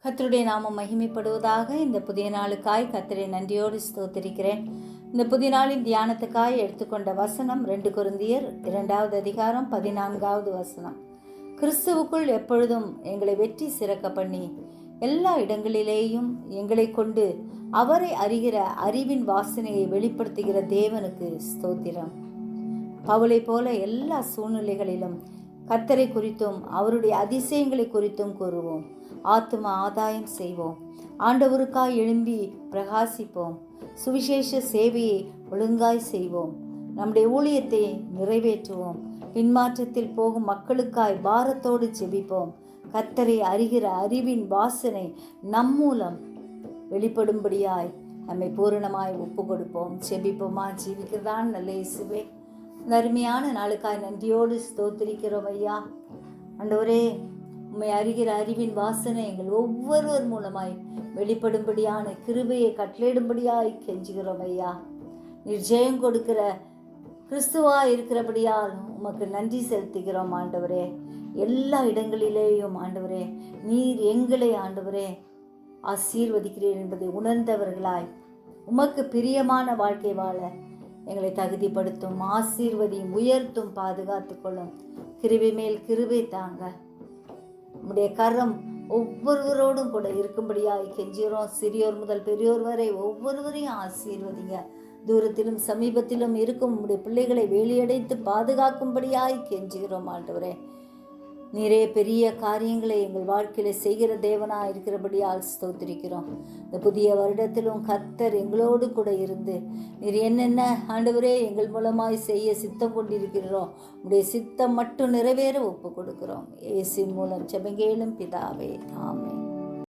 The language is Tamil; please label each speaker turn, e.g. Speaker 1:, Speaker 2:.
Speaker 1: கர்த்தருடைய நாமம் மகிமைப்படுவதாக. இந்த புதிய நாளுக்காய் கர்த்தரை நன்றியோடு ஸ்தோத்திரிக்கிறேன். இந்த புதிய நாளின் தியானத்துக்காய் எடுத்துக்கொண்ட வசனம் 2 கொரிந்தியர் 2வது அதிகாரம் 14வது வசனம். கிறிஸ்துவுக்குள் எப்பொழுதும் எங்களை வெற்றி சிறக்க பண்ணி எல்லா இடங்களிலேயும் எங்களை கொண்டு அவரை அறிகிற அறிவின் வாசனையை வெளிப்படுத்துகிற தேவனுக்கு ஸ்தோத்திரம். பவுலை போல எல்லா சூழ்நிலைகளிலும் கர்த்தரை குறித்தும் அவருடைய அதிசயங்களை குறித்தும் கூறுவோம். ஆத்தும ஆதாயம் செய்வோம். ஆண்டவருக்காய் எழும்பி பிரகாசிப்போம். சுவிசேஷ சேவையை ஒழுங்காய் செய்வோம். நம்முடைய ஊழியத்தை நிறைவேற்றுவோம். பின்மாற்றத்தில் போகும் மக்களுக்காய் பாரத்தோடு ஜெபிப்போம். கர்த்தரை அறிகிற அறிவின் வாசனை நம் மூலம் வெளிப்படும்படியாய் நம்மை பூரணமாய் ஒப்பு கொடுப்போம். ஜெபிப்போமா? ஜீவிக்கிறதான் நல்ல இயேசுவே, இந்த அருமையான நாளுக்காய் நன்றியோடு ஸ்தோத்திரிக்கிறோம் ஐயா. ஆண்டவரே, உம்மை அறிகிற அறிவின் வாசனை எங்கள் ஒவ்வொருவர் மூலமாய் வெளிப்படும்படியான கிருபையை கட்டளையிடும்படியாய் கெஞ்சுகிறோம் ஐயா. நீர் ஜெயம் கொடுக்கிற கிறிஸ்துவாய் இருக்கிறபடியால் உமக்கு நன்றி செலுத்துகிறோம் ஆண்டவரே. எல்லா இடங்களிலேயும் ஆண்டவரே, நீர் எங்களை ஆண்டவரே ஆசீர்வதிக்கிறீர் என்பதை உணர்ந்தவர்களாய் உமக்கு பிரியமான வாழ்க்கை வாழ எங்களை தகுதிப்படுத்தும், ஆசீர்வதியும், உயர்த்தும், பாதுகாத்து கொள்ளும். கிருபை மேல் கிருபை தாங்க. உம்முடைய கரம் ஒவ்வொருவரோடும் கூட இருக்கும்படியாய் கெஞ்சுகிறோம். சிறியோர் முதல் பெரியோர் வரை ஒவ்வொருவரையும் ஆசீர்வதிங்க. தூரத்திலும் சமீபத்திலும் இருக்கும் உம்முடைய பிள்ளைகளை வேலியடைத்து பாதுகாக்கும்படியாய் கெஞ்சுகிறோம் ஆண்டவரே. நீரே பெரிய காரியங்களை எங்கள் வாழ்க்கையில் செய்கிற தேவனாக இருக்கிறபடியால் ஸ்தோத்திரிக்கிறோம். இந்த புதிய வருடத்திலும் கர்த்தர் எங்களோடு கூட இருந்து நீர் என்னென்ன ஆண்டவரே எங்கள் மூலமாய் செய்ய சித்தம் கொண்டிருக்கிறோம், உடைய சித்தம் மட்டும் நிறைவேற ஒப்பு கொடுக்கிறோம். இயேசுவின் மூலம் ஜெபங்கேளும் பிதாவே, ஆமென்.